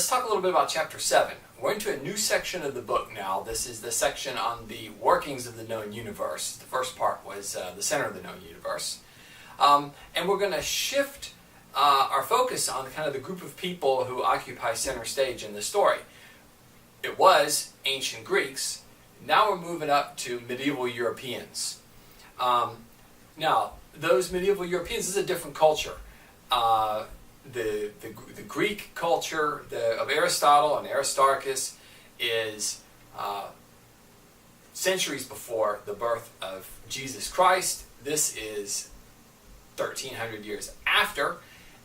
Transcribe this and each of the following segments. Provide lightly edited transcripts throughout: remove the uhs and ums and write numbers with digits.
Let's talk a little bit about chapter 7. We're into a new section of the book now. This is the section on the workings of the known universe. The first part was the center of the known universe. And we're going to shift our focus on kind of the group of people who occupy center stage in the story. It was ancient Greeks. Now we're moving up to medieval Europeans. Now, those medieval Europeans is a different culture. The Greek culture of Aristotle and Aristarchus is centuries before the birth of Jesus Christ. This is 1,300 years after,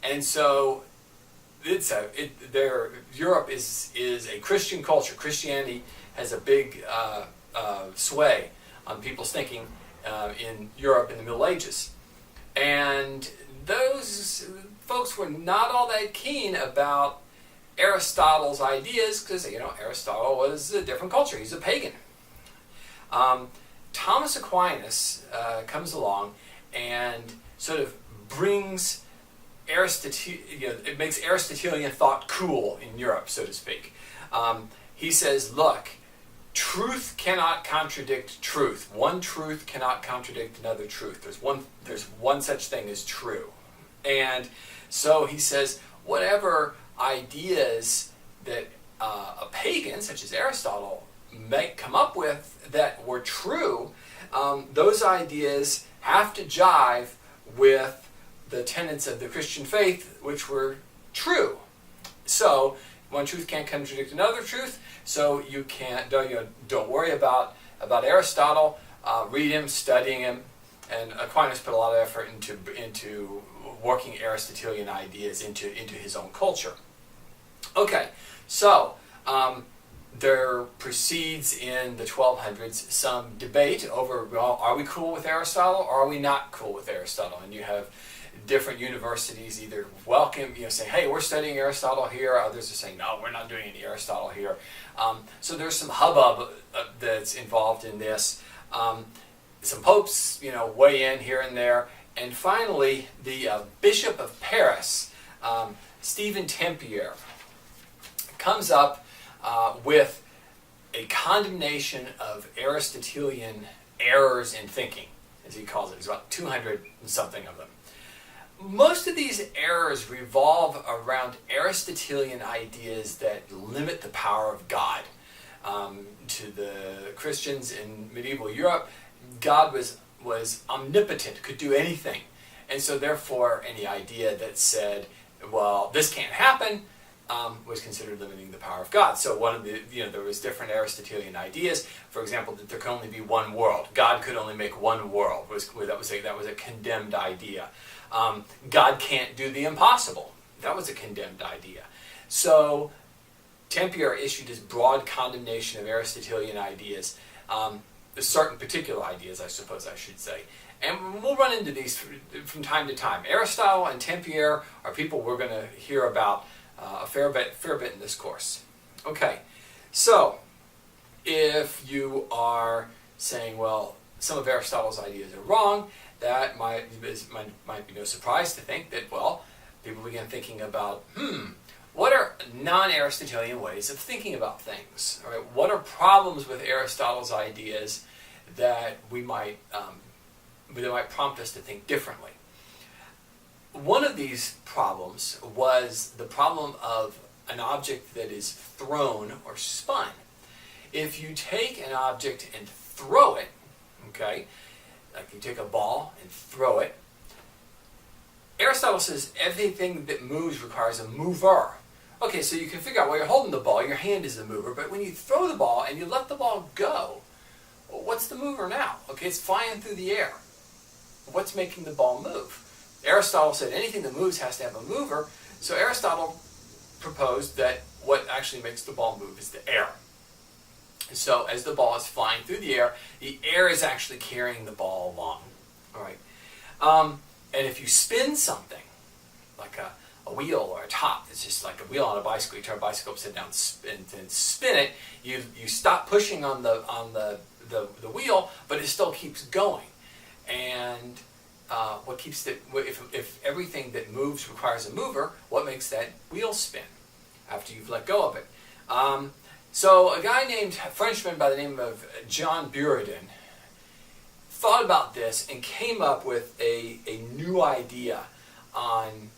and so Europe is a Christian culture. Christianity has a big sway on people's thinking in Europe in the Middle Ages, and those folks were not all that keen about Aristotle's ideas because, Aristotle was a different culture. He's a pagan. Thomas Aquinas comes along and sort of brings it makes Aristotelian thought cool in Europe, so to speak. He says, look, truth cannot contradict truth. One truth cannot contradict another truth. There's one such thing as true. And so he says, whatever ideas that a pagan, such as Aristotle, might come up with that were true, those ideas have to jive with the tenets of the Christian faith, which were true. So one truth can't contradict another truth. So you don't worry about Aristotle. Read him, studying him, and Aquinas put a lot of effort into working Aristotelian ideas into his own culture. Okay, so there proceeds in the 1200s some debate over, well, are we cool with Aristotle or are we not cool with Aristotle? And you have different universities either welcome, saying, hey, we're studying Aristotle here. Others are saying, no, we're not doing any Aristotle here. So there's some hubbub that's involved in this. Some popes, weigh in here and there. And finally, the Bishop of Paris, Stephen Tempier, comes up with a condemnation of Aristotelian errors in thinking, as he calls it. There's about 200 and something of them. Most of these errors revolve around Aristotelian ideas that limit the power of God. To the Christians in medieval Europe, God was omnipotent, could do anything. And so therefore, any idea that said, well, this can't happen, was considered limiting the power of God. So one of the, there was different Aristotelian ideas. For example, that there could only be one world. God could only make one world. That was a condemned idea. God can't do the impossible. That was a condemned idea. So Tempier issued his broad condemnation of Aristotelian ideas, certain particular ideas, I suppose I should say. And we'll run into these from time to time. Aristotle and Tempier are people we're going to hear about a fair bit in this course. Okay, so if you are saying, well, some of Aristotle's ideas are wrong, that might be no surprise to think that, well, people begin thinking about, what are non-Aristotelian ways of thinking about things? All right, what are problems with Aristotle's ideas that might prompt us to think differently? One of these problems was the problem of an object that is thrown or spun. If you take an object and throw it, okay, like you take a ball and throw it, Aristotle says everything that moves requires a mover. Okay, so you can figure out while you're holding the ball, your hand is the mover, but when you throw the ball and you let the ball go, well, what's the mover now? Okay, it's flying through the air. What's making the ball move? Aristotle said anything that moves has to have a mover, so Aristotle proposed that what actually makes the ball move is the air. So as the ball is flying through the air is actually carrying the ball along. All right. And if you spin something, like a wheel or a top, it's just like a wheel on a bicycle, you turn a bicycle upside down and spin it, you stop pushing on the wheel, but it still keeps going. And what keeps if everything that moves requires a mover, what makes that wheel spin? after you've let go of it. So a guy named, a Frenchman by the name of John Buridan thought about this and came up with a new idea on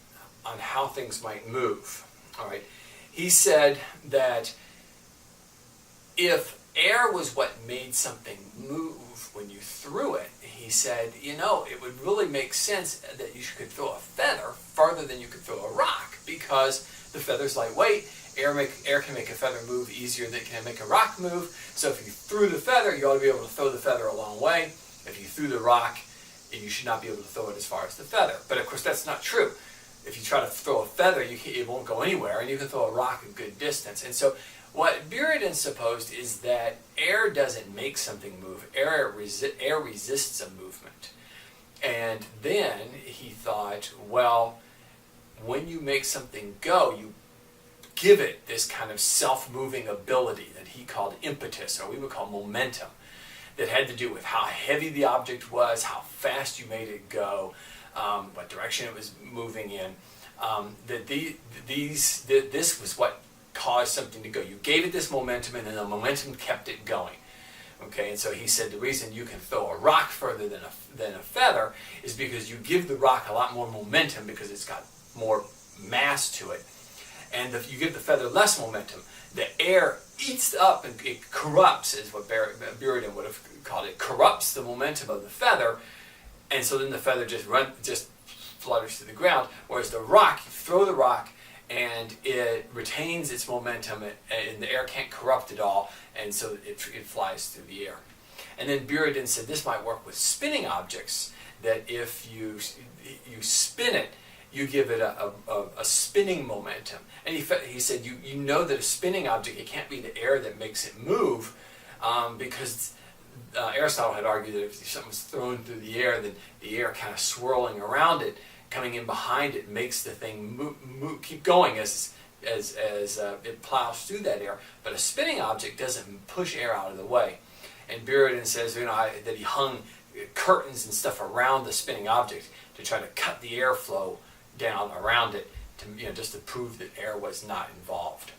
how things might move. All right. He said that if air was what made something move when you threw it, he said, it would really make sense that you could throw a feather farther than you could throw a rock, because the feather's lightweight. Air can make a feather move easier than it can make a rock move. So if you threw the feather, you ought to be able to throw the feather a long way. If you threw the rock, you should not be able to throw it as far as the feather. But of course, that's not true. If you try to throw a feather, it won't go anywhere, and you can throw a rock a good distance. And so what Buridan supposed is that air doesn't make something move. Air resists a movement. And then he thought, well, when you make something go, you give it this kind of self-moving ability that he called impetus, or we would call momentum, that had to do with how heavy the object was, how fast you made it go, what direction it was moving in. This was what caused something to go. You gave it this momentum, and then the momentum kept it going. Okay, and so he said the reason you can throw a rock further than a feather is because you give the rock a lot more momentum because it's got more mass to it. And if you give the feather less momentum, the air eats up and it corrupts, is what Buridan would have called it, corrupts the momentum of the feather, and so then the feather just flutters to the ground. Whereas the rock, you throw the rock, and it retains its momentum, and the air can't corrupt it all, and so it flies through the air. And then Buridan said this might work with spinning objects, that if you spin it, you give it a spinning momentum. And he said, you know that a spinning object, it can't be the air that makes it move, because Aristotle had argued that if something was thrown through the air, then the air kind of swirling around it, coming in behind it, makes the thing keep going as it plows through that air. But a spinning object doesn't push air out of the way. And Buridan says that he hung curtains and stuff around the spinning object to try to cut the airflow down around it, just to prove that air was not involved.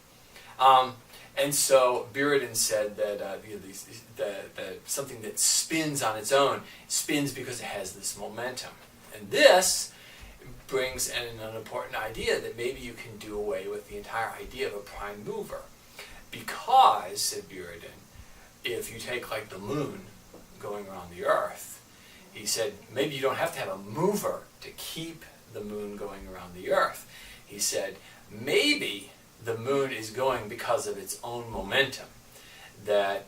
And so Buridan said that something that spins on its own spins because it has this momentum. And this brings in an important idea that maybe you can do away with the entire idea of a prime mover. Because, said Buridan, if you take like the moon going around the Earth, he said maybe you don't have to have a mover to keep the moon going around the Earth. He said maybe the moon is going because of its own momentum, that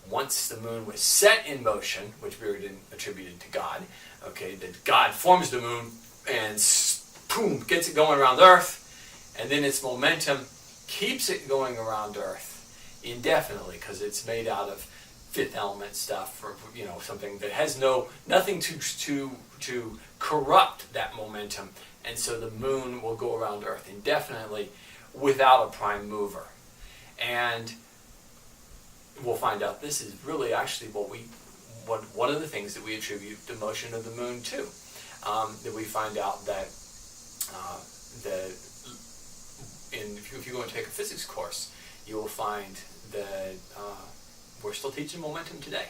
once the moon was set in motion, which Buridan attributed to God, okay, that God forms the moon and boom, gets it going around Earth, and then its momentum keeps it going around Earth indefinitely because it's made out of fifth element stuff, or something that has nothing to corrupt that momentum, and so the moon will go around Earth indefinitely without a prime mover. And we'll find out this is really actually one of the things that we attribute the motion of the moon to. That we find out that if you go and take a physics course, you will find that we're still teaching momentum today.